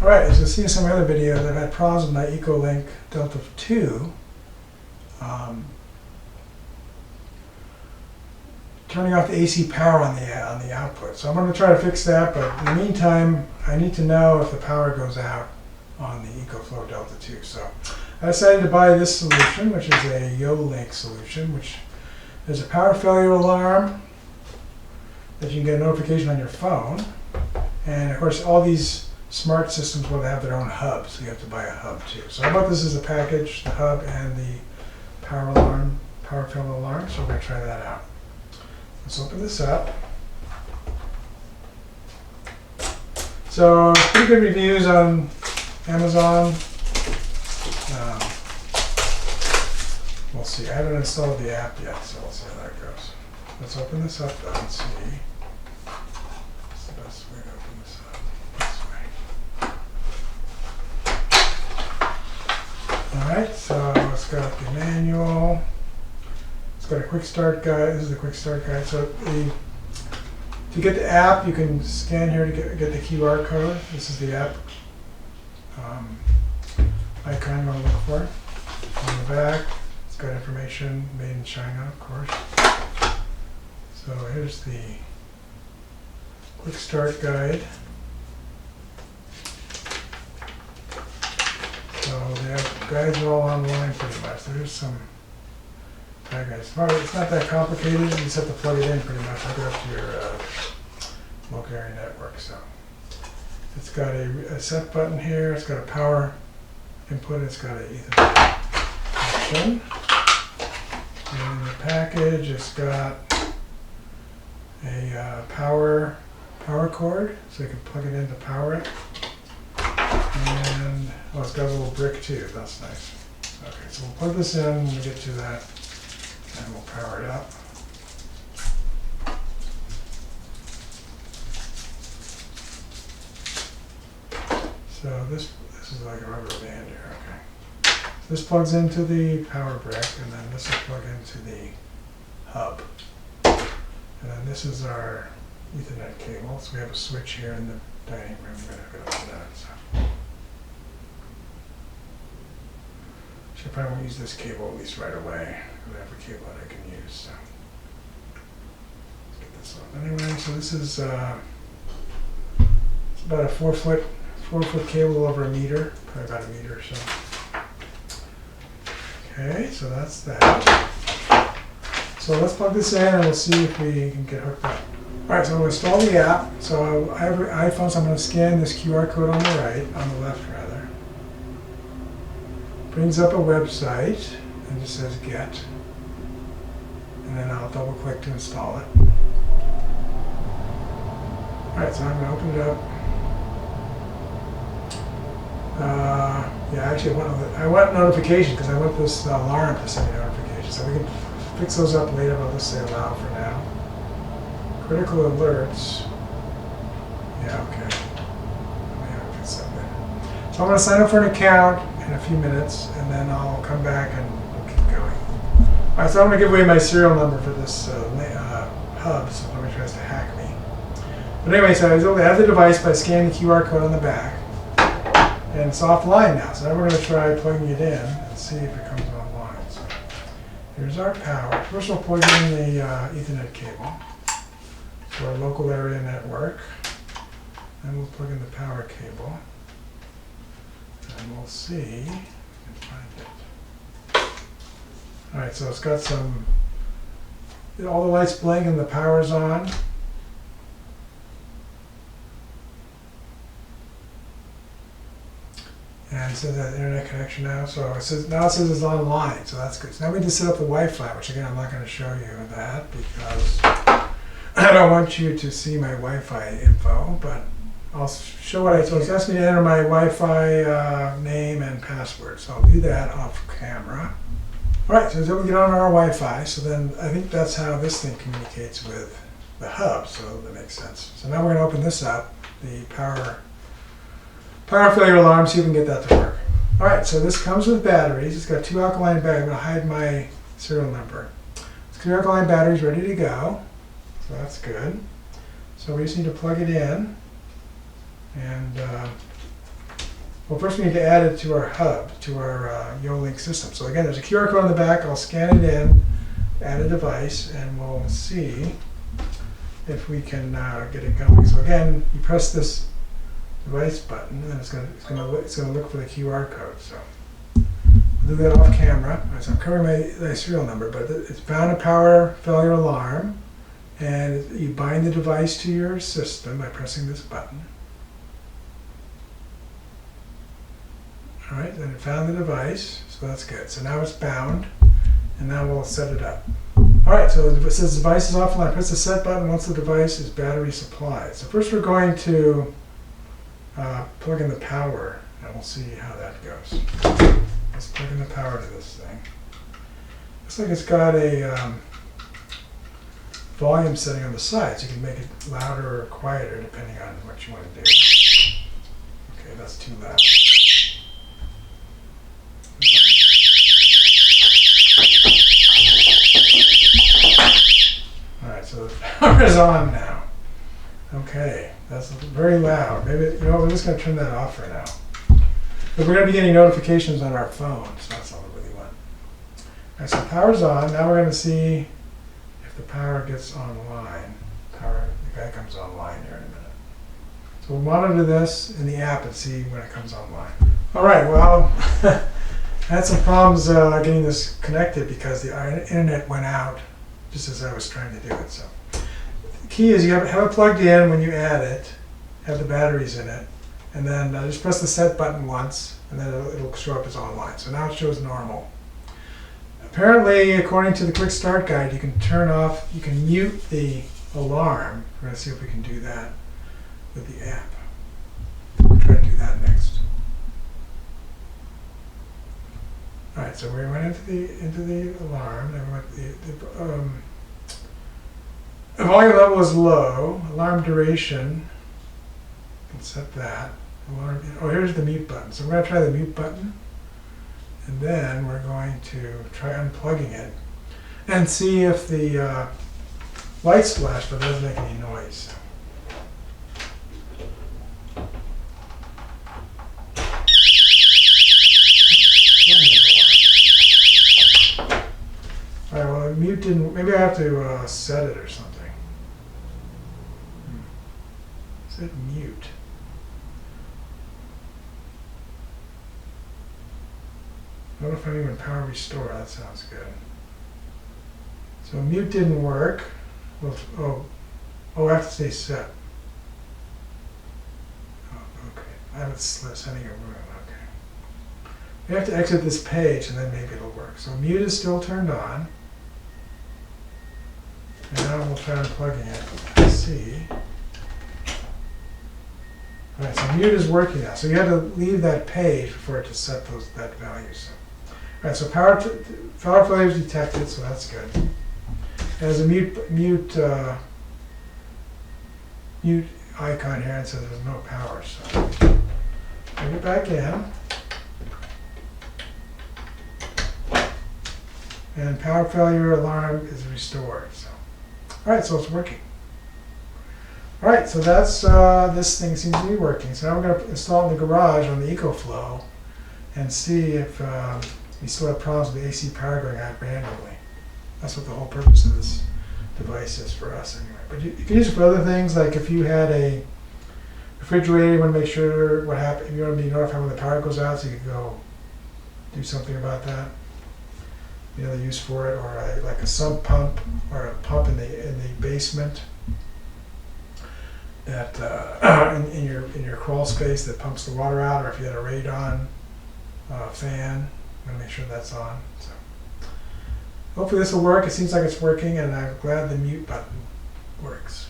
Alright, as you'll see in some other videos, I've had problems with my EcoLink Delta 2 turning off the AC power on the output. So I'm going to try to fix that, but in the meantime, I need to know if the power goes out on the EcoFlow Delta 2. So I decided to buy this solution, which is a YoLink solution, which there's a power failure alarm that you can get a notification on your phone. And of course, all these smart systems will have their own hub, so you have to buy a hub too. So I bought this as a package, the hub and the power failure alarm, so we're going to try that out. Let's open this up. So pretty good reviews on Amazon. We'll see. I haven't installed the app yet, so we'll see how that goes. Let's open this up though and see. What's the best way to open this up? This way. Alright, so it's got the manual. It's got a quick start guide. This is the quick start guide. So to get the app, you can scan here to get the QR code. This is the app icon you want to look for. On the back, it's got information made in China, of course. So here's the quick start guide. So the guides are all online pretty much. There's some guides. It's not that complicated. You just have to plug it in pretty much. Hook it up to your local area network. So it's got a set button here. It's got a power input. It's got an Ethernet connection. And in the package, it's got a power cord, so you can plug it in to power it. And it's got a little brick too. That's nice. Okay, so we'll plug this in when we get to that, and we'll power it up. So this is like a rubber band here. Okay. So this plugs into the power brick, and then this will plug into the hub. And then this is our Ethernet cable. So we have a switch here in the dining room. We're going to hook it up to that. So I probably won't use this cable at least right away. I have a cable that I can use. So let's get this on. Anyway, so this is it's about a 4-foot cable over a meter, probably about a meter or so. Okay, so that's that. So let's plug this in and we'll see if we can get hooked up. Alright, so we'll install the app. So I have an iPhone, so I'm going to scan this QR code on the right, on the left rather. Brings up a website and just says get. And then I'll double click to install it. Alright, so I'm going to open it up. Yeah, actually I want notification because I want this alarm to send me notification. So we can fix those up later, but let's say allow for now. Critical alerts. Yeah, okay. Yeah, fix that later. So I'm going to sign up for an account in a few minutes, and then I'll come back and we'll keep going. Alright, so I'm going to give away my serial number for this hub, so nobody tries to hack me. But anyway, so I was able to have the device by scanning the QR code on the back. And it's offline now, so now we're going to try plugging it in and see if it comes online. So here's our power. First we'll plug in the Ethernet cable to our local area network. Then we'll plug in the power cable. And we'll see if we can find it. Alright, so it's got some, all the lights blink and the power's on. And it says that internet connection now, so it says it's online, so that's good. So now we just set up the Wi-Fi, which again I'm not going to show you that because I don't want you to see my Wi-Fi info, but I'll show what I told you. It's asked me to enter my Wi-Fi name and password, so I'll do that off camera. Alright, so then we get on our Wi-Fi, so then I think that's how this thing communicates with the hub, so that makes sense. So now we're going to open this up, the power failure alarm, see if we can get that to work. Alright, so this comes with batteries. It's got 2 alkaline batteries. I'm going to hide my serial number. It's 2 alkaline batteries ready to go. So that's good. So we just need to plug it in. And Well, first we need to add it to our hub, to our YoLink system. So again, there's a QR code on the back. I'll scan it in, add a device, and we'll see if we can get it going. So again, you press this device button, and it's going to look for the QR code. So I'll do that off camera. So I'm covering my serial number, but it's bound a power failure alarm, and you bind the device to your system by pressing this button. All right, then it found the device, so that's good. So now it's bound, and now we'll set it up. All right, so it says device is offline. Press the set button once the device is battery supplied. So first we're going to plug in the power, and we'll see how that goes. Let's plug in the power to this thing. Looks like it's got a volume setting on the side, so you can make it louder or quieter depending on what you want to do. Okay, that's too loud. Alright, so the power is on now. Okay, that's very loud. Maybe, you know, we're just going to turn that off for now. But we're going to be getting notifications on our phone, so that's all we really want. Alright, so the power's on. Now we're going to see if the power gets online. The guy comes online here in a minute. So we'll monitor this in the app and see when it comes online. Alright, well, I had some problems getting this connected because the internet went out just as I was trying to do it. So the key is you have it plugged in when you add it, have the batteries in it, and then just press the set button once, and then it'll show up as online. So now it shows normal. Apparently, according to the quick start guide, you can turn off, you can mute the alarm. We're going to see if we can do that with the app. We'll try to do that next. All right, so we went into the alarm, and we went the volume level is low. Alarm duration, you can set that. Alarm. Oh, here's the mute button. So we're going to try the mute button, and then we're going to try unplugging it and see if the lights flash but doesn't make any noise. Alright, well, the mute didn't. Maybe I have to set it or something. Set mute. Notify me when power restore. That sounds good. So mute didn't work. Well, I have to stay set. Oh, okay. I have it setting a room. Okay. We have to exit this page and then maybe it'll work. So mute is still turned on. And now we'll try unplugging it. Let's see. All right, so mute is working now. So you have to leave that page for it to set that value. So. All right, so power failure is detected, so that's good. And there's a mute icon here and says there's no power. So bring it back in. And power failure alarm is restored. So. All right, so it's working. All right, so that's this thing seems to be working. So now we're going to install it in the garage on the EcoFlow and see if we still have problems with the AC power going out randomly. That's what the whole purpose of this device is for us anyway. But you can use it for other things, like if you had a refrigerator, you want to make sure what happened. If you want to be notified when the power goes out, so you can go do something about that. The other use for it, or like a sump pump or a pump in the basement that in your crawl space that pumps the water out, or if you had a radon fan, I'm gonna make sure that's on. So hopefully this will work. It seems like it's working, and I'm glad the mute button works.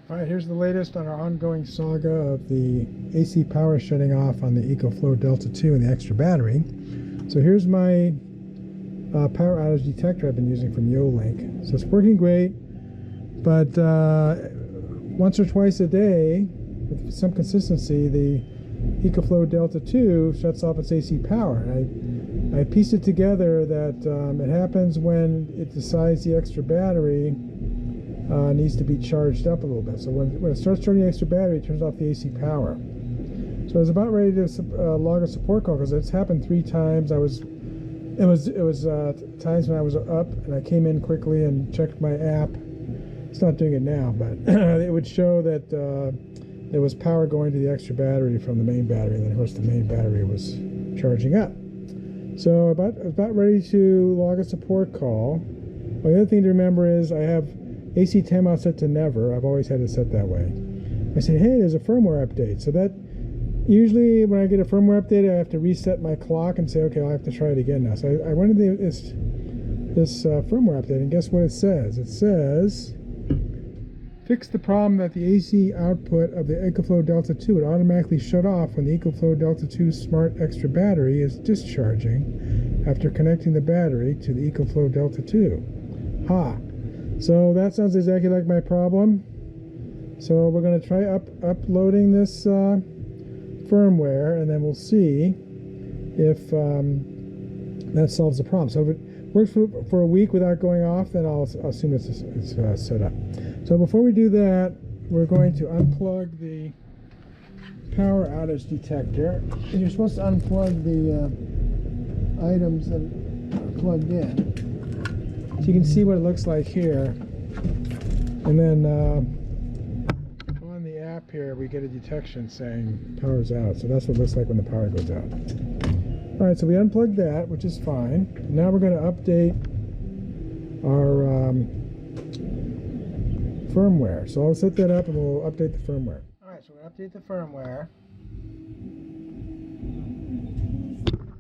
All right, here's the latest on our ongoing saga of the AC power shutting off on the EcoFlow Delta 2 and the extra battery. So here's my power outage detector I've been using from YoLink. So it's working great, but once or twice a day, with some consistency, the EcoFlow Delta 2 shuts off its AC power. I pieced it together that it happens when it decides the extra battery needs to be charged up a little bit. So when it starts charging the extra battery, it turns off the AC power. So I was about ready to log a support call because it's happened 3 times. It was times when I was up and I came in quickly and checked my app. It's not doing it now, but it would show that there was power going to the extra battery from the main battery, and then of course the main battery was charging up. So about ready to log a support call. Well, the other thing to remember is I have AC timeout set to never. I've always had it set that way. I said, hey, there's a firmware update. So that usually when I get a firmware update, I have to reset my clock and say, okay, I'll have to try it again now. So I went into this firmware update, and guess what it says? It says, fix the problem that the AC output of the EcoFlow Delta 2 would automatically shut off when the EcoFlow Delta 2 Smart Extra Battery is discharging after connecting the battery to the EcoFlow Delta 2. Ha! So that sounds exactly like my problem. So we're going to try uploading this firmware, and then we'll see if that solves the problem. So if it works for a week without going off, then I'll assume it's set up. So before we do that, we're going to unplug the power outage detector. And you're supposed to unplug the items that are plugged in. So you can see what it looks like here. And then on the app here, we get a detection saying power's out. So that's what it looks like when the power goes out. All right, so we unplugged that, which is fine. Now we're going to update our firmware. So I'll set that up and we'll update the firmware. All right, so we're going to update the firmware.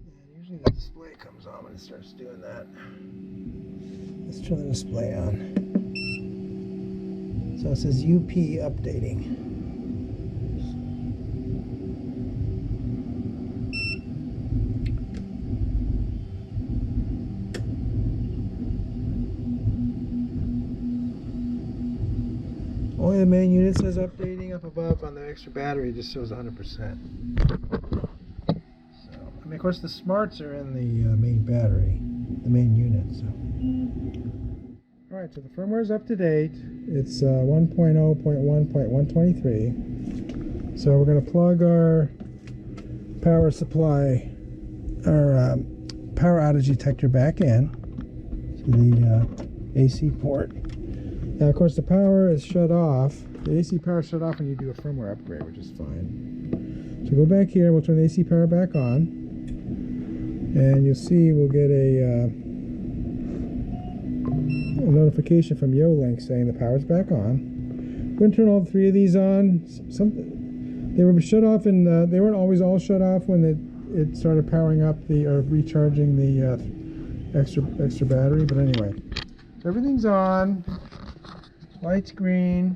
And usually the display comes on when it starts doing that. Let's turn the display on. So it says UP updating. Only the main unit says updating. Up above on the extra battery, it just shows 100%. So, I mean, of course, the smarts are in the main battery, the main unit. So, all right. So the firmware is up to date. It's 1.0.1.123. So we're going to plug our power supply, our power outage detector back in to the AC port. Now, of course, the power is shut off. The AC power is shut off when you do a firmware upgrade, which is fine. So go back here, we'll turn the AC power back on, and you'll see we'll get a notification from YoLink saying the power's back on. We're going to turn all 3 of these on. They were shut off, and they weren't always all shut off when it started powering up or recharging the extra battery. But anyway, so everything's on. Light's green,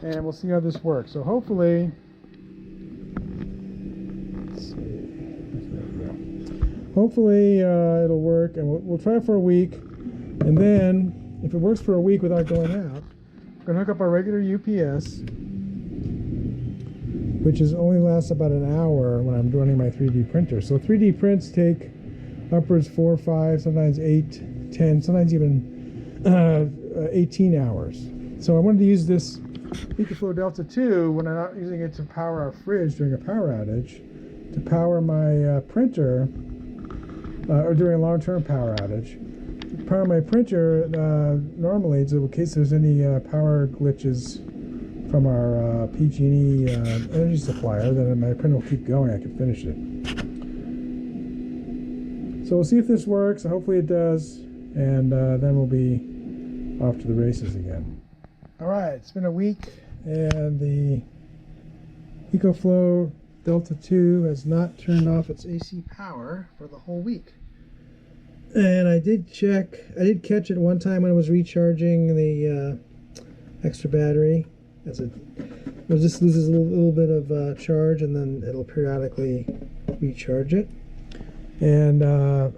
and we'll see how this works. So hopefully, let's see, hopefully it'll work, and we'll try it for a week, and then if it works for a week without going out, we're gonna hook up our regular UPS, which only lasts about an hour when I'm running my 3D printer. So 3D prints take upwards 4, 5, sometimes 8, 10, sometimes even 18 hours. So I wanted to use this EcoFlow Delta 2 when I'm not using it to power our fridge during a power outage, to power my printer, or during a long-term power outage. To power my printer normally, so in case there's any power glitches from our PG&E energy supplier, then my printer will keep going. I can finish it. So we'll see if this works. Hopefully it does. And then we'll be off to the races again. All right, it's been a week, and the EcoFlow Delta 2 has not turned off its AC power for the whole week. And I did catch it one time when I was recharging the extra battery. It just loses a little bit of charge, and then it'll periodically recharge it. And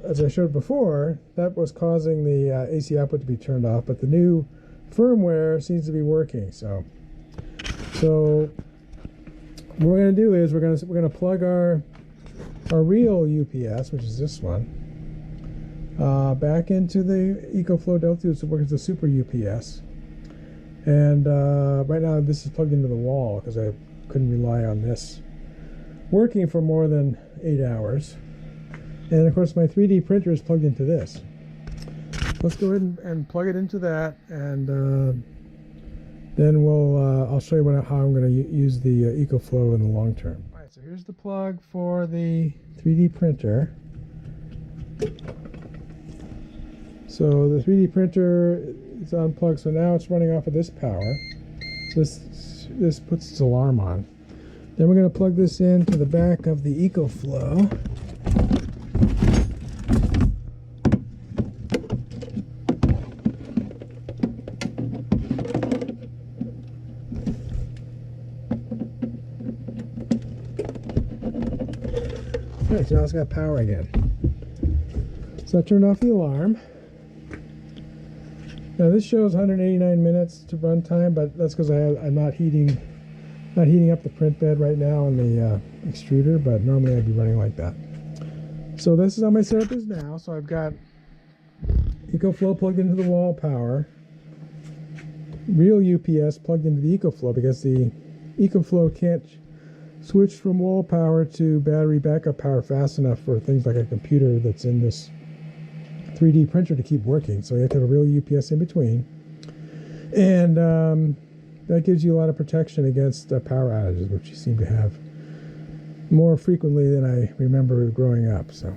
as I showed before, that was causing the AC output to be turned off, but the new firmware seems to be working. So what we're going to do is we're going to plug our real UPS, which is this one, back into the EcoFlow Delta 2, so it works as a super UPS. And right now this is plugged into the wall because I couldn't rely on this working for more than 8 hours. And of course my 3D printer is plugged into this. Let's go ahead and plug it into that, and then I'll show you how I'm going to use the EcoFlow in the long term. All right, so here's the plug for the 3D printer. So the 3D printer is unplugged, so now it's running off of this power. This puts its alarm on. Then we're going to plug this into the back of the EcoFlow. Alright, so now it's got power again. So I turned off the alarm. Now this shows 189 minutes to runtime, but that's because I'm not heating up the print bed right now in the extruder, but normally I'd be running like that. So this is how my setup is now. So I've got EcoFlow plugged into the wall power, real UPS plugged into the EcoFlow, because the EcoFlow can't switch from wall power to battery backup power fast enough for things like a computer that's in this 3D printer to keep working. So you have to have a real UPS in between, and that gives you a lot of protection against power outages, which you seem to have more frequently than I remember growing up. So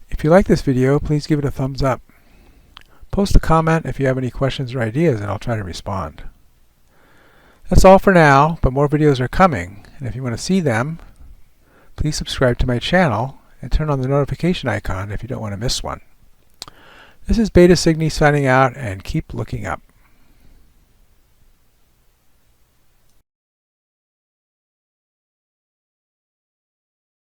if you like this video, please give it a thumbs up. Post a comment if you have any questions or ideas, and I'll try to respond. That's all for now, but more videos are coming, and if you want to see them, please subscribe to my channel and turn on the notification icon if you don't want to miss one. This is STScI signing out, and keep looking up.